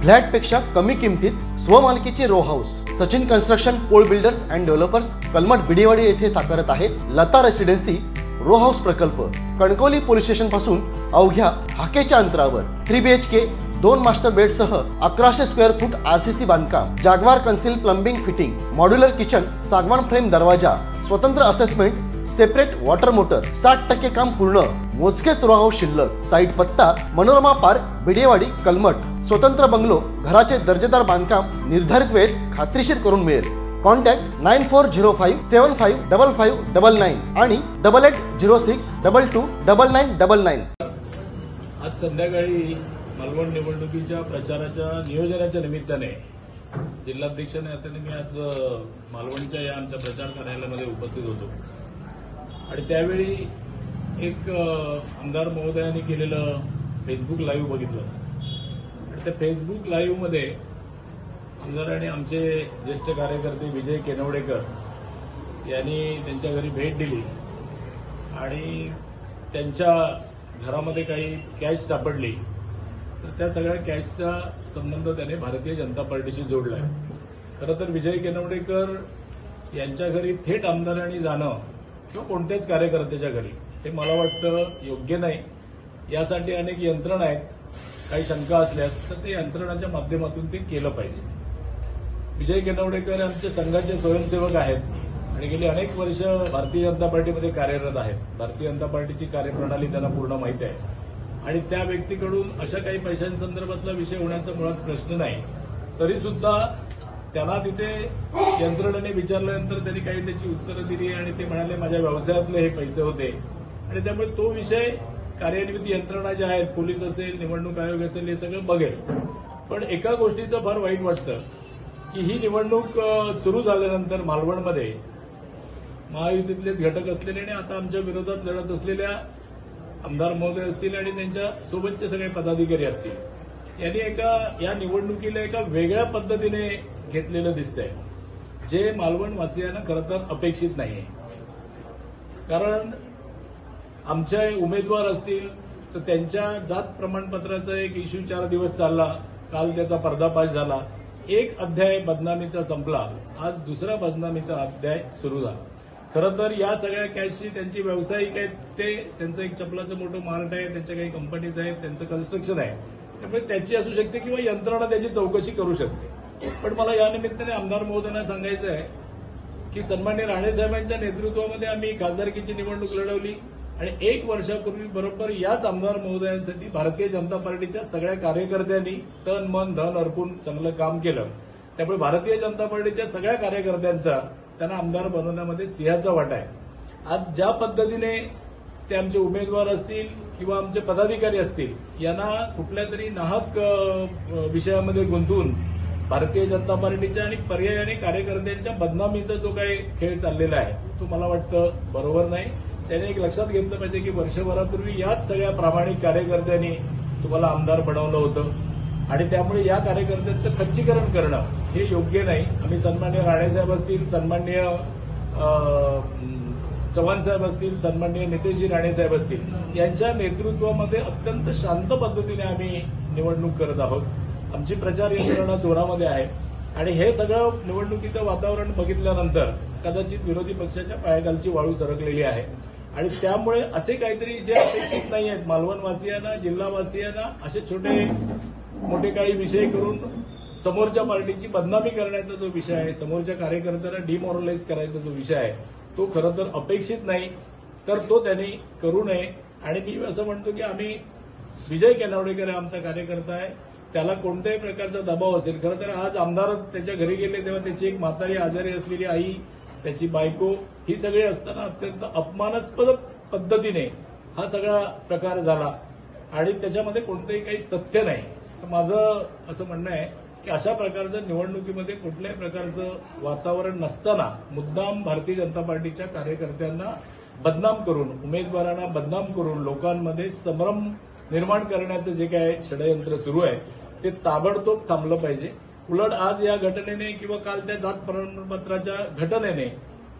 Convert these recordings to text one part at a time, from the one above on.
फ्लॅटपेक्षा कमी किमतीत स्वमालकीचे row house Sachin construction Pol builders and developers Kalmath Bidewadi येथे साकारत आहे लता रेसिडेन्सी रो हाऊस प्रकल्प। कणकवली पोलीस स्टेशन पासून अवघ्या हाकेच्या अंतरावर 3 BHK 2 मास्टर बेडसह 1100 स्क्वेअर फूट RCC बांधकाम, जागवार concealed plumbing fitting, modular kitchen, सागवान फ्रेम दरवाजा, स्वतंत्र असेसमेंट, सेपरेट वॉटर मोटर, 60% काम पूर्ण, मोजकेच रो हाऊस शिल्लक। साइट पत्ता मनोरमा पार्क बिडेवाडी कलमठ। स्वतंत्र बंगलो, घराचे दर्जेदार बांधकाम निर्धारित वेळेत खात्रीशीर करून मिळेल। कॉन्टॅक्ट 9405755599 आणि 8806229999। आज संध्याकाळी मालवण निवडणुकीच्या प्रचाराच्या नियोजनाच्या निमित्ताने जिल्हाध्यक्षाने हाताने मी आज मालवणच्या या आमच्या प्रचार कार्यालयामध्ये उपस्थित होतो आणि त्यावेळी एक आमदार महोदयांनी केलेलं फेसबुक लाईव्ह बघितलं आणि त्या फेसबुक लाईव्हमध्ये आमदारांनी आमचे ज्येष्ठ कार्यकर्ते विजय केनवडेकर यांनी त्यांच्या घरी भेट दिली आणि त्यांच्या घरामध्ये काही कॅश सापडली तर त्या सगळ्या कॅशचा संबंध त्याने भारतीय जनता पार्टीशी जोडला आहे। खरं तर विजय केनवडेकर यांच्या घरी थेट आमदारांनी जाणं किंवा कोणत्याच कार्यकर्त्याच्या घरी हे मला वाटतं योग्य नाही। यासाठी अनेक यंत्रणा आहेत, काही शंका असल्यास तर ते यंत्रणाच्या माध्यमातून ते केलं पाहिजे। विजय केनवडेकर आमचे संघाचे स्वयंसेवक आहेत आणि गेली अनेक वर्ष भारतीय जनता पार्टीमध्ये कार्यरत आहेत। भारतीय जनता पार्टीची कार्यप्रणाली त्यांना पूर्ण माहिती आहे आणि त्या व्यक्तीकडून अशा काही पैशांसंदर्भातला विषय होण्याचा मुळात प्रश्न नाही। तरी सुद्धा त्यांना तिथे यंत्रणेने विचारल्यानंतर त्यांनी काही त्याची उत्तरं दिली आणि ते म्हणाले माझ्या व्यवसायातले हे पैसे होते आणि त्यामुळे तो विषय कार्यान्वित यंत्रणा ज्या आहेत, पोलीस असेल, निवडणूक आयोग असेल, हे सगळं बघेल। पण एका गोष्टीचं फार वाईट वाटतं की ही निवडणूक सुरू झाल्यानंतर मालवणमध्ये महायुतीतलेच घटक असलेले आणि आता आमच्या विरोधात लढत असलेल्या आमदार महोदय असतील आणि त्यांच्या सोबतचे सगळे पदाधिकारी असतील यांनी या निवडणुकीला एका वेगळ्या पद्धतीने घेतलेलं दिसतंय, जे मालवण वासियांना खरं तर अपेक्षित नाहीये। कारण आमचे उमेदवार असतील तर त्यांच्या जात प्रमाणपत्राचा एक इश्यू 4 दिवस चालला, काल त्याचा पर्दाफाश झाला, एक अध्याय बदनामीचा संपला, आज दुसरा बदनामीचा अध्याय सुरू झाला। खरं तर या सगळ्या कॅशची त्यांची व्यावसायिक आहेत, ते त्यांचं एक चपलाचं मोठं मार्ट आहे, त्यांच्या काही कंपनीज आहेत, त्यांचं कन्स्ट्रक्शन आहे, त्यामुळे त्याची असू शकते किंवा यंत्रणा त्याची चौकशी करू शकते। पण मला या निमित्ताने आमदार महोदयांना सांगायचं आहे की सन्माननीय राणेसाहेबांच्या नेतृत्वामध्ये आम्ही खासदारकीची निवडणूक लढवली आणि 1 वर्षापूर्वी बरोबर याच आमदार महोदयांसाठी भारतीय जनता पार्टीच्या सगळ्या कार्यकर्त्यांनी तन मन धन अर्पून चांगलं काम केलं। त्यामुळे भारतीय जनता पार्टीच्या सगळ्या कार्यकर्त्यांचा त्यांना आमदार बनवण्यामध्ये सिंहाचा वाटा आहे। आज ज्या पद्धतीने ते आमचे उमेदवार असतील किंवा आमचे पदाधिकारी असतील यांना कुठल्या तरी नाहक विषयामध्ये गुंतवून भारतीय जनता पार्टीच्या आणि पर्यायाने कार्यकर्त्यांच्या बदनामीचा जो काही खेळ चाललेला आहे तो मला वाटतं बरोबर नाही। त्याने एक लक्षात घेतलं पाहिजे की वर्षभरापूर्वी याच सगळ्या प्रामाणिक कार्यकर्त्यांनी तुम्हाला आमदार बनवलं होतं आणि त्यामुळे या कार्यकर्त्यांचं खच्चीकरण करणं हे योग्य नाही। आम्ही सन्माननीय राणेसाहेब असतील, सन्माननीय चव्हाण साहेब असतील, सन्माननीय नितेशजी राणेसाहेब असतील यांच्या नेतृत्वामध्ये अत्यंत शांत पद्धतीने आम्ही निवडणूक करत आहोत। आमची प्रचार यंत्रणा जोरामध्ये आहे आणि हे सगळं निवडणुकीचं वातावरण बघितल्यानंतर कदाचित विरोधी पक्षाच्या पायाखालची वाळू सरकलेली आहे आणि त्यामुळे असे काहीतरी जे अपेक्षित नाही आहेत मालवणवासियांना, जिल्हावासियांना असे छोटे मोठे काही विषय करून समोरच्या पार्टीची बदनामी करण्याचा जो विषय आहे, समोरच्या कार्यकर्त्यांना डिमॉरलाइज करायचा जो विषय आहे तो खरं तर अपेक्षित नाही, तर तो त्यांनी करू नये। आणि मी असं म्हणतो की आम्ही विजय केनवडेकर आमचा कार्यकर्ता आहे, त्याला कोणत्याही प्रकारचा दबाव असेल, खरं तर आज आमदार त्याच्या घरी गेले तेव्हा त्याची एक म्हातारी आजारी असलेली आई, त्याची बायको ही सगळी असताना अत्यंत अपमानास्पद पद्धतीने हा सगळा प्रकार झाला आणि त्याच्यामध्ये कोणतंही काही तथ्य नाही। तर माझं असं म्हणणं आहे की अशा प्रकारचं निवडणुकीमध्ये कुठल्याही प्रकारचं वातावरण नसताना मुद्दाम भारतीय जनता पार्टीच्या कार्यकर्त्यांना बदनाम करून, उमेदवारांना बदनाम करून लोकांमध्ये संभ्रम निर्माण करण्याचं जे काय षडयंत्र सुरू आहे ते ताबडतोब थांबलं पाहिजे। उलट आज या घटनेने किंवा काल त्या जात प्रमाणपत्राच्या घटनेने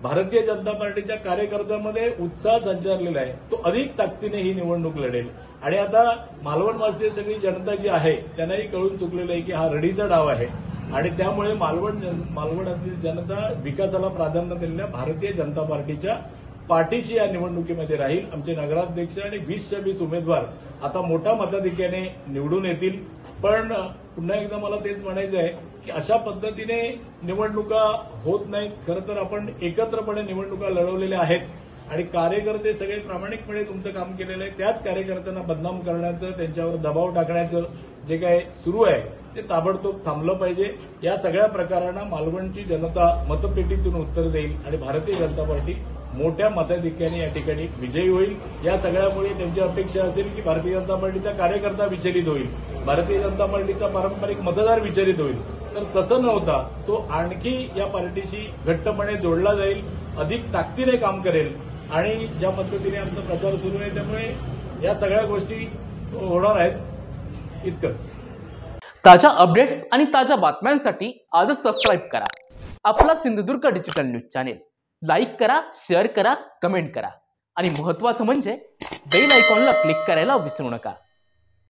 भारतीय जनता पार्टीच्या कार्यकर्त्यांमध्ये उत्साह संचारलेला आहे, तो अधिक ताकदीने ही निवडणूक लढेल आणि आता मालवणवासी सगळी जनता जी आहे त्यांनाही कळून चुकलेलं आहे की हा रडीचा डाव आहे आणि त्यामुळे मालवणातील जनता विकासाला प्राधान्य दिलेल्या भारतीय जनता पार्टीच्या पाठीशी या निवडणुकीमध्ये राहील. आमचे नगराध्यक्ष आणि 20 उमेदवार आता मोठ्या मताधिक्याने निवडून येतील. पण पुन्हा एकदा मला तेच म्हणायचं आहे की अशा पद्धतीने निवडणुका होत नाहीत. खरं तर आपण एकत्रपणे निवडणुका लढवलेल्या आहेत आणि कार्यकर्ते सगळे प्रामाणिकपणे तुमचं काम केलेलं आहे. त्याच कार्यकर्त्यांना बदनाम करण्याचं, त्यांच्यावर दबाव टाकण्याचं जे काय सुरू आहे ते ताबडतोब थांबलं पाहिजे. या सगळ्या प्रकारांना मालवणची जनता मतपेटीतून उत्तर देईल आणि भारतीय जनता पार्टी मोठ्या मताधिक्याने या ठिकाणी विजयी होईल. या सगळ्यामुळे त्यांची अपेक्षा असेल की भारतीय जनता पार्टीचा कार्यकर्ता विचलित होईल, भारतीय जनता पार्टीचा पारंपरिक मतदार विचलित होईल. तर तसं न होता तो आणखी या पार्टीशी घट्टपणे जोडला जाईल, अधिक ताकदीने काम करेल आणि ज्या पद्धतीने आमचा प्रचार सुरू आहे त्यामुळे या सगळ्या गोष्टी होणार आहेत. इतकंच. ताज्या अपडेट्स आणि ताज्या बातम्यांसाठी आजच सबस्क्राईब करा आपला Sindhudurg digital news channel. Like करा, शेअर करा, कमेंट करा आणि महत्त्वाचं म्हणजे बेल आयकॉनला क्लिक करायला विसरू नका.